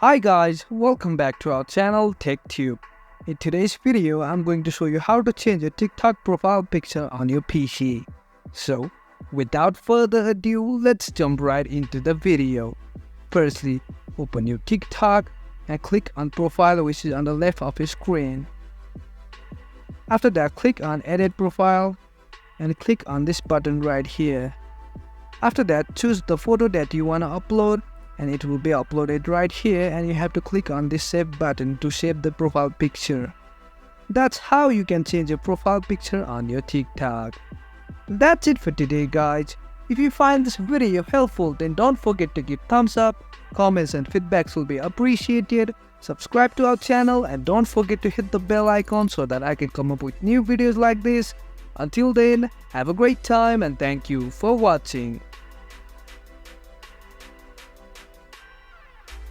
Hi guys, welcome back to our channel TechTube. In today's video, I'm going to show you how to change your TikTok profile picture on your PC. So, without further ado, let's jump right into the video. Firstly, open your TikTok and click on profile, which is on the left of your screen. After that, click on edit profile and click on this button right here. After that, choose the photo that you want to upload and it will be uploaded right here, and you have to click on this save button to save the profile picture. That's how you can change your profile picture on your TikTok. That's it for today guys. If you find this video helpful, then don't forget to give thumbs up, comments and feedbacks will be appreciated. Subscribe to our channel and don't forget to hit the bell icon so that I can come up with new videos like this. Until then, have a great time and thank you for watching.